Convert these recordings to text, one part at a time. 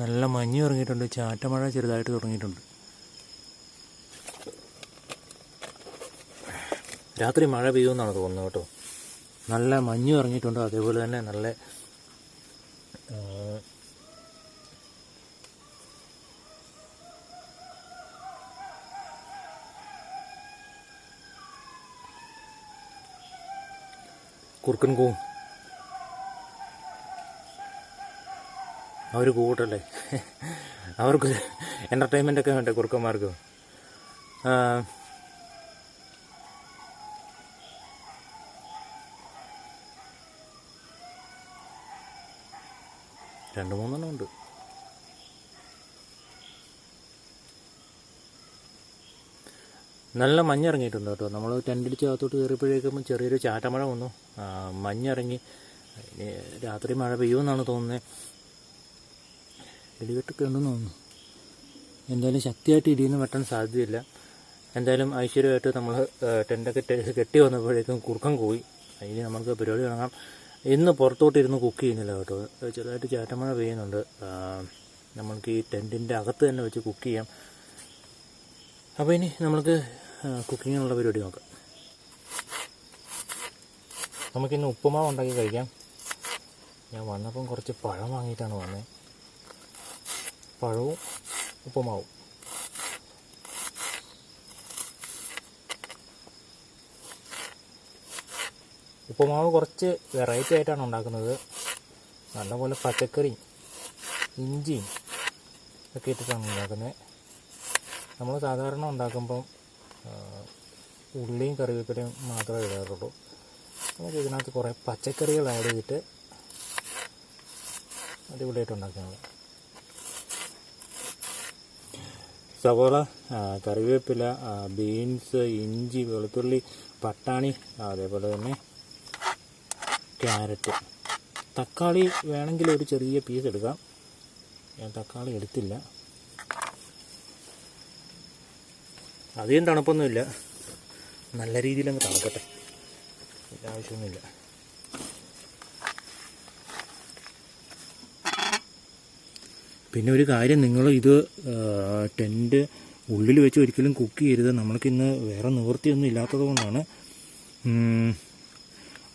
നല്ല മഞ്ഞ് ഇറങ്ങിയിട്ടുണ്ട്. ചാറ്റമഴ ചെറുതായിട്ട് തുടങ്ങിയിട്ടുണ്ട്. രാത്രി മഴ പെയ്യുമെന്നാണ് തോന്നുന്നത് കേട്ടോ. നല്ല മഞ്ഞ് ഇറങ്ങിയിട്ടുണ്ട്. അതേപോലെ തന്നെ നല്ല കുറുക്കൻ കൂവും. അവർ കൂട്ടല്ലേ, അവർക്ക് എൻ്റർടൈൻമെൻ്റൊക്കെ വേണ്ടേ കുറുക്കന്മാർക്ക്. രണ്ട് മൂന്നെണ്ണം ഉണ്ട്. നല്ല മഞ്ഞിറങ്ങിയിട്ടുണ്ട് കേട്ടോ. നമ്മൾ ടെൻ്റടിച്ച് അകത്തോട്ട് കയറിയപ്പോഴേക്കും ചെറിയൊരു ചാറ്റമഴ വന്നു. മഞ്ഞിറങ്ങി. രാത്രി മഴ പെയ്യുമെന്നാണ് തോന്നുന്നത്. ഇടിവെട്ടൊക്കെ ഉണ്ടെന്ന് തോന്നുന്നു. എന്തായാലും ശക്തിയായിട്ട് ഇടിയൊന്നും വെട്ടാൻ സാധ്യതയില്ല. എന്തായാലും ഐശ്വര്യമായിട്ട് നമ്മൾ ടെൻ്റൊക്കെ കെട്ടി വന്നപ്പോഴേക്കും കുറുക്കൻ പോയി. അതിന് നമുക്ക് പരിപാടി തുടങ്ങാം. ഇന്ന് പുറത്തോട്ടിരുന്ന് കുക്ക് ചെയ്യുന്നില്ല കേട്ടോ. ചെറുതായിട്ട് ചാറ്റമഴ പെയ്യുന്നുണ്ട്. നമ്മൾക്ക് ഈ ടെൻറ്റിൻ്റെ അകത്ത് തന്നെ വെച്ച് കുക്ക് ചെയ്യാം. അപ്പോൾ ഇനി നമ്മൾക്ക് കുക്കിങ്ങിനുള്ള പരിപാടി നോക്കാം. നമുക്കിന്ന് ഉപ്പുമാവ് ഉണ്ടാക്കി കഴിക്കാം. ഞാൻ വന്നപ്പം കുറച്ച് പഴം വാങ്ങിയിട്ടാണ് വന്നത്. പഴവും ഉപ്പുമാവും. ഉപ്പുമാവ് കുറച്ച് വെറൈറ്റി ആയിട്ടാണ് ഉണ്ടാക്കുന്നത്. നല്ലപോലെ പച്ചക്കറിയും ഇഞ്ചിയും ഒക്കെ ഇട്ടിട്ടാണ് ഉണ്ടാക്കുന്നത്. നമ്മൾ സാധാരണ ഉണ്ടാക്കുമ്പം ഉള്ളിയും കറിവേപ്പിലയും മാത്രമേ ഇടാറുള്ളൂ. നമുക്ക് ഇതിനകത്ത് കുറേ പച്ചക്കറികൾ ആഡ് ചെയ്തിട്ട് അടിപൊളിയായിട്ട് ഉണ്ടാക്കുന്നത്. സവോള, കറിവേപ്പില, ബീൻസ്, ഇഞ്ചി, വെളുത്തുള്ളി, പട്ടാണി, അതേപോലെ തന്നെ ക്യാരറ്റ്. തക്കാളി വേണമെങ്കിൽ ഒരു ചെറിയ പീസ് എടുക്കാം. ഞാൻ തക്കാളി എടുത്തില്ല. അധികം തണുപ്പൊന്നുമില്ല. നല്ല രീതിയിലങ്ങ് തണുക്കട്ടെ. ആവശ്യമൊന്നുമില്ല. പിന്നെ ഒരു കാര്യം, നിങ്ങൾ ഇത് ടെൻറ്റ് ഉള്ളിൽ വെച്ച് ഒരിക്കലും കുക്ക് ചെയ്യരുത്. നമ്മൾക്കിന്ന് വേറെ നിവൃത്തിയൊന്നും ഇല്ലാത്തത് കൊണ്ടാണ്.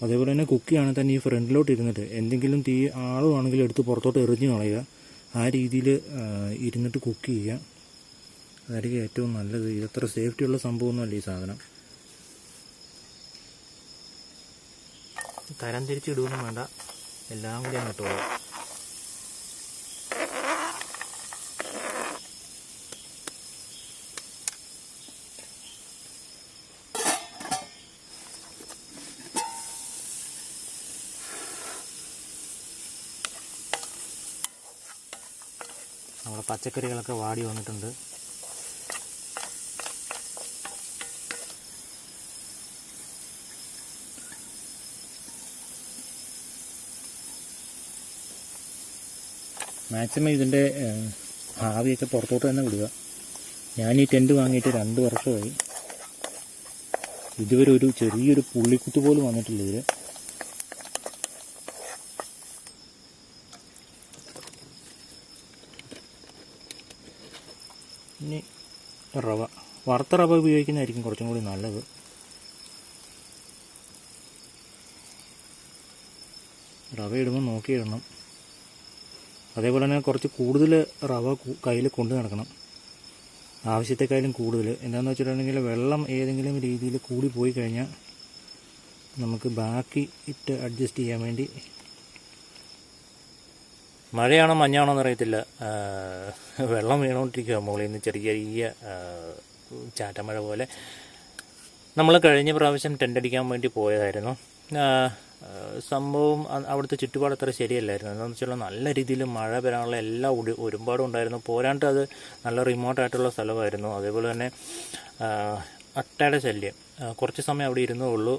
അതേപോലെ തന്നെ കുക്ക് ചെയ്യുകയാണെങ്കിൽ തന്നെ ഈ ഫ്രണ്ടിലോട്ട് ഇരുന്നിട്ട് എന്തെങ്കിലും ആളുവാണെങ്കിലും എടുത്ത് പുറത്തോട്ട് എറിഞ്ഞ് കളയുക. ആ രീതിയിൽ ഇരുന്നിട്ട് കുക്ക് ചെയ്യുക. അതായിരിക്കും ഏറ്റവും നല്ലത്. ഇതത്ര സേഫ്റ്റിയുള്ള സംഭവമൊന്നുമല്ല ഈ സാധനം. തരം തിരിച്ചിടുകയൊന്നും വേണ്ട. എല്ലാം കൂടി അങ്ങ് ഇട്ടോളൂ. നമ്മുടെ പച്ചക്കറികളൊക്കെ വാടി വന്നിട്ടുണ്ട്. മാക്സിമം ഇതിൻ്റെ ആവിയൊക്കെ പുറത്തോട്ട് തന്നെ വിടുക. ഞാൻ ഈ ടെൻറ്റ് വാങ്ങിയിട്ട് 2 വർഷമായി. ഇതുവരെ ഒരു ചെറിയൊരു പുള്ളിക്കുത്ത് പോലും വന്നിട്ടില്ല ഇതിൽ. ഇനി റവ, വറുത്ത റവ ഉപയോഗിക്കുന്നതായിരിക്കും കുറച്ചും കൂടി നല്ലത്. റവ ഇടുമ്പോൾ നോക്കിയിടണം. അതേപോലെ തന്നെ കുറച്ച് കൂടുതൽ റവ കയ്യിൽ കൊണ്ടു നടക്കണം. ആവശ്യത്തെക്കാളും കൂടുതൽ. എന്താണെന്ന് വെച്ചിട്ടുണ്ടെങ്കിൽ വെള്ളം ഏതെങ്കിലും രീതിയിൽ കൂടി പോയി കഴിഞ്ഞാൽ നമുക്ക് ബാക്കി ഇട്ട് അഡ്ജസ്റ്റ് ചെയ്യാൻ വേണ്ടി. മഴയാണോ മഞ്ഞാണോ എന്നറിയത്തില്ല. വെള്ളം വീണുകൊണ്ടിരിക്കുക മുകളിൽ നിന്ന് ചെറിയ ചെറിയ ചാറ്റമഴ പോലെ. നമ്മൾ കഴിഞ്ഞ പ്രാവശ്യം ടെൻ്റടിക്കാൻ വേണ്ടി പോയതായിരുന്നു. സംഭവം അവിടുത്തെ ചുറ്റുപാട് അത്ര ശരിയല്ലായിരുന്നു. എന്താണെന്ന് വെച്ചാൽ നല്ല രീതിയിൽ മഴ വരാനുള്ള എല്ലാ ഒരുപാടും ഉണ്ടായിരുന്നു. പോരാണ്ട് അത് നല്ല റിമോട്ടായിട്ടുള്ള സ്ഥലമായിരുന്നു. അതേപോലെ തന്നെ അട്ടയുടെ ശല്യം. കുറച്ച് സമയം അവിടെ ഇരുന്നുള്ളൂ.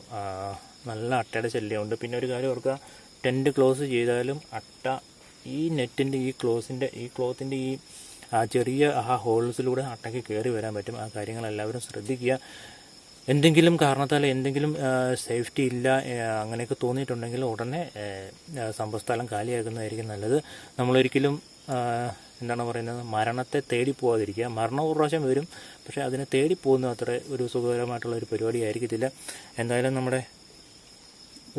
നല്ല അട്ടയുടെ ശല്യമുണ്ട്. പിന്നെ ഒരു കാര്യം ഓർക്കുക, ടെൻറ്റ് ക്ലോസ് ചെയ്താലും അട്ട ഈ നെറ്റിൻ്റെ ഈ ക്ലോത്തിൻ്റെ ഈ ചെറിയ ഹോൾസിലൂടെ അട്ടയ്ക്ക് കയറി വരാൻ പറ്റും. ആ കാര്യങ്ങൾ എല്ലാവരും ശ്രദ്ധിക്കുക. എന്തെങ്കിലും കാരണത്താൽ എന്തെങ്കിലും സേഫ്റ്റി ഇല്ല അങ്ങനെയൊക്കെ തോന്നിയിട്ടുണ്ടെങ്കിൽ ഉടനെ സംഭവസ്ഥലം കാലിയാക്കുന്നതായിരിക്കും നല്ലത്. നമ്മളൊരിക്കലും എന്താണ് പറയുന്നത്, മരണത്തെ തേടി പോകാതിരിക്കുക. മരണം ഒരു പ്രാവശ്യം വരും, പക്ഷേ അതിനെ തേടി പോകുന്ന അത്ര ഒരു സുഖകരമായിട്ടുള്ള ഒരു പരിപാടി ആയിരിക്കത്തില്ല. എന്തായാലും നമ്മുടെ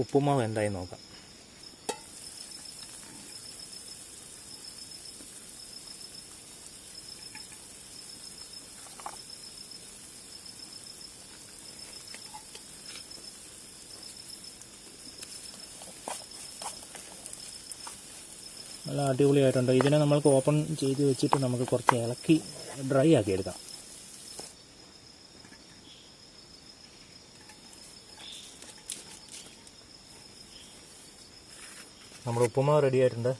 ഉപ്പുമാവ് എന്തായി നോക്കാം. നല്ല അടിപൊളിയായിട്ടുണ്ട്. ഇതിനെ നമ്മൾക്ക് ഓപ്പൺ ചെയ്ത് വെച്ചിട്ട് നമുക്ക് കുറച്ച് ഇളക്കി ഡ്രൈ ആക്കി എടുക്കാം. നമ്മുടെ ഉപ്പുമാവ് റെഡി ആയിട്ടുണ്ട്.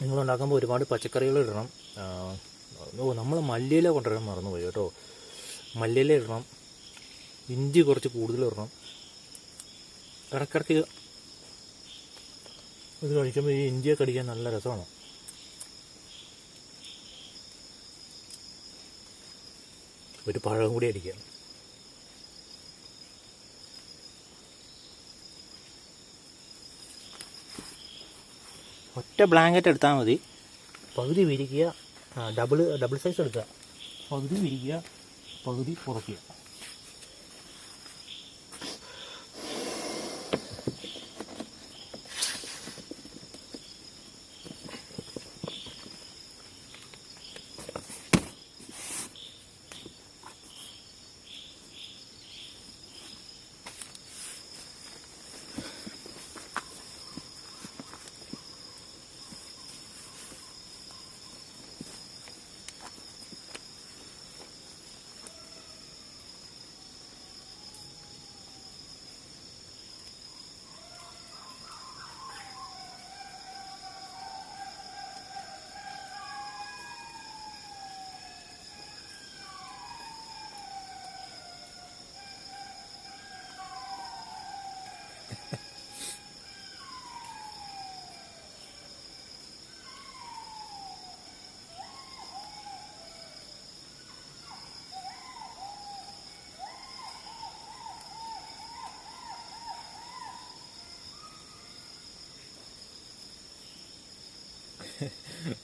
നിങ്ങളുണ്ടാക്കുമ്പോൾ ഒരുപാട് പച്ചക്കറികൾ ഇടണം. നമ്മൾ മല്ലിയില കൊണ്ടുവരാൻ മറന്നുപോയി കേട്ടോ. മല്ലിയില ഇടണം, ഇഞ്ചി കുറച്ച് കൂടുതൽ ഇടണം. ഇടയ്ക്കിടയ്ക്ക് ഇത് കഴിക്കുമ്പോൾ ഈ ഇഞ്ചിയൊക്കെ അടിക്കാൻ നല്ല രസമാണ്. ഒരു പഴം കൂടി അടിക്കാം. ഒറ്റ ബ്ലാങ്കറ്റ് എടുത്താൽ മതി. പകുതി വിരിക്കുക, ഡബിൾ സൈസ് എടുക്കുക. പകുതി വിരിക്കുക, പകുതി പുറക്കുക.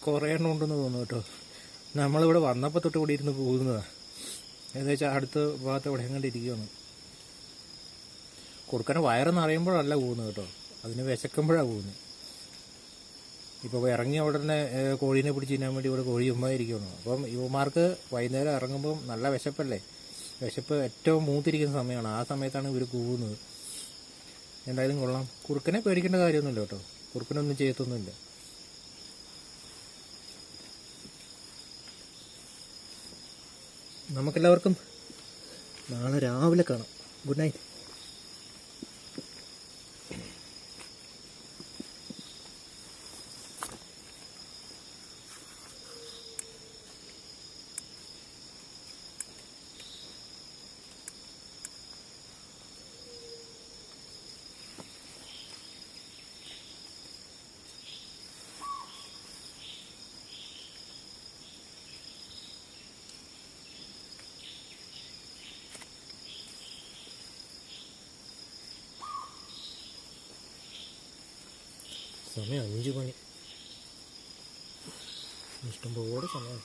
കുറേ എണ്ണം ഉണ്ടെന്ന് തോന്നുന്നു കേട്ടോ. നമ്മളിവിടെ വന്നപ്പോൾ തൊട്ട് ഇവിടെ ഇരുന്ന് പോകുന്നതാണ്. ഏകദേശം അടുത്ത ഭാഗത്ത് ഇവിടെ എങ്ങോട്ടിരിക്കുകയാണ്. കൊടുക്കാൻ വയറെന്ന് അറിയുമ്പോഴല്ല പോകുന്നത് കേട്ടോ, അതിന് വിശക്കുമ്പോഴാണ് പോകുന്നത്. ഇപ്പോൾ ഇറങ്ങി അവിടെ തന്നെ കോഴീനെ പിടിച്ച് തിന്നാൻ വേണ്ടി ഇവിടെ കോഴി ഉമ്മായിരിക്കുകയാണ്. അപ്പം ഇവന്മാർക്ക് വൈകുന്നേരം ഇറങ്ങുമ്പം നല്ല വിശപ്പല്ലേ, വിശപ്പ് ഏറ്റവും മൂത്തിരിക്കുന്ന സമയമാണ്. ആ സമയത്താണ് ഇവർ കൂവുന്നത്. എന്തായാലും കൊള്ളാം. കുറുക്കനെ പേടിക്കേണ്ട കാര്യമൊന്നുമില്ല കേട്ടോ, കുറുക്കനൊന്നും ചെയ്യത്തൊന്നുമില്ല. നമുക്കെല്ലാവർക്കും നാളെ രാവിലെ കാണാം. Good night. സമയം 5 മണി. ഇഷ്ടംപോലെ സമയം.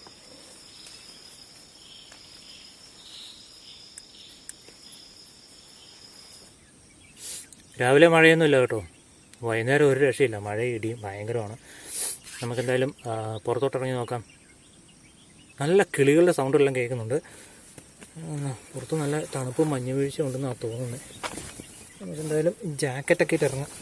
രാവിലെ മഴയൊന്നുമില്ല കേട്ടോ, വൈകുന്നേരം ഒരു രക്ഷയില്ല. മഴയും ഇടിയും ഭയങ്കരമാണ്. നമുക്കെന്തായാലും പുറത്തോട്ടിറങ്ങി നോക്കാം. നല്ല കിളികളുടെ സൗണ്ടെല്ലാം കേൾക്കുന്നുണ്ട്. പുറത്ത് നല്ല തണുപ്പും മഞ്ഞ് വീഴ്ച ഉണ്ടെന്നാണ് തോന്നുന്നത്. നമുക്കെന്തായാലും ജാക്കറ്റൊക്കെ ഇട്ട് ഇറങ്ങാം.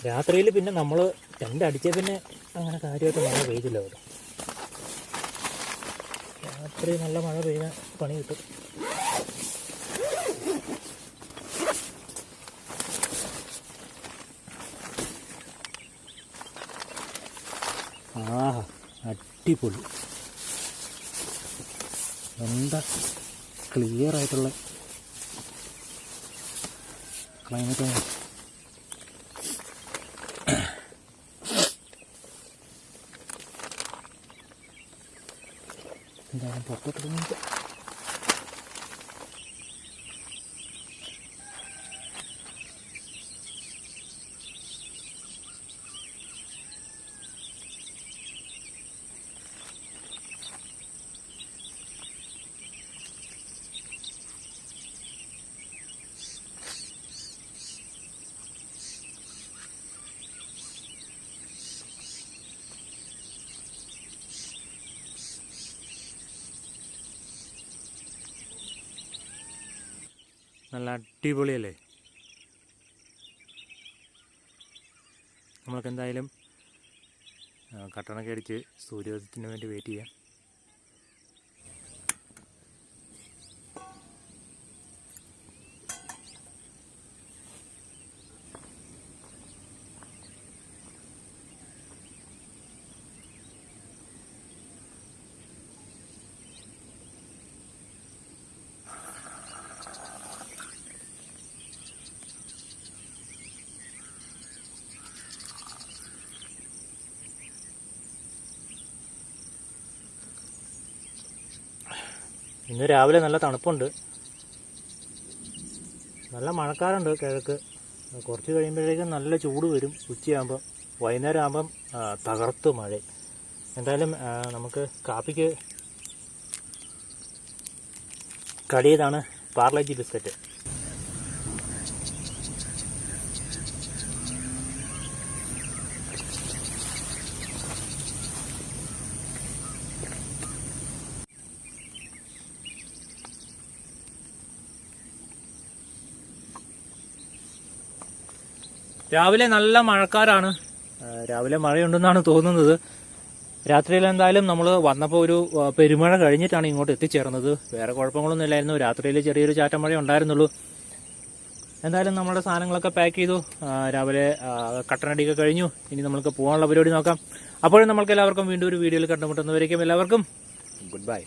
രാത്രിയിൽ പിന്നെ നമ്മൾ ടെൻ്റ് അടിച്ച പിന്നെ അങ്ങനെ കാര്യമായിട്ട് മഴ പെയ്തില്ല കേട്ടോ. രാത്രി നല്ല മഴ പെയ്യാൻ പണി കിട്ടും. ആഹാ, അടിപൊളി. എന്താ ക്ലിയർ ആയിട്ടുള്ള ക്ലൈമറ്റാണ്. എന്തായാലും പുറത്തോട്ട് നല്ല അടിപൊളിയല്ലേ. നമ്മൾക്ക് എന്തായാലും കട്ടണൊക്കെ അടിച്ച് സൂര്യോദയത്തിന് വേണ്ടി വെയിറ്റ് ചെയ്യാം. ഇന്ന് രാവിലെ നല്ല തണുപ്പുണ്ട്, നല്ല മഴക്കാറുണ്ട് കിഴക്ക്. കുറച്ച് കഴിയുമ്പോഴേക്കും നല്ല ചൂട് വരും. ഉച്ചയാകുമ്പം വൈകുന്നേരം ആകുമ്പം തകർത്ത് മഴ. എന്തായാലും നമുക്ക് കാപ്പിക്ക് കടിയതാണ് പാർലേജി ബിസ്ക്കറ്റ്. രാവിലെ നല്ല മഴക്കാരാണ്. രാവിലെ മഴയുണ്ടെന്നാണ് തോന്നുന്നത്. രാത്രിയിൽ എന്തായാലും നമ്മൾ വന്നപ്പോൾ ഒരു പെരുമഴ കഴിഞ്ഞിട്ടാണ് ഇങ്ങോട്ട് എത്തിച്ചേർന്നത്. വേറെ കുഴപ്പങ്ങളൊന്നും ഇല്ലായിരുന്നു. രാത്രിയിൽ ചെറിയൊരു ചാറ്റമഴ ഉണ്ടായിരുന്നുള്ളൂ. എന്തായാലും നമ്മുടെ സാധനങ്ങളൊക്കെ പാക്ക് ചെയ്തു. രാവിലെ കട്ടനടിയൊക്കെ കഴിഞ്ഞു. ഇനി നമ്മൾക്ക് പോകാനുള്ള പരിപാടി നോക്കാം. അപ്പോഴും നമ്മൾക്ക് എല്ലാവർക്കും വീണ്ടും ഒരു വീഡിയോയിൽ കണ്ടുമുട്ടുന്നവരേക്കും എല്ലാവർക്കും ഗുഡ് ബൈ.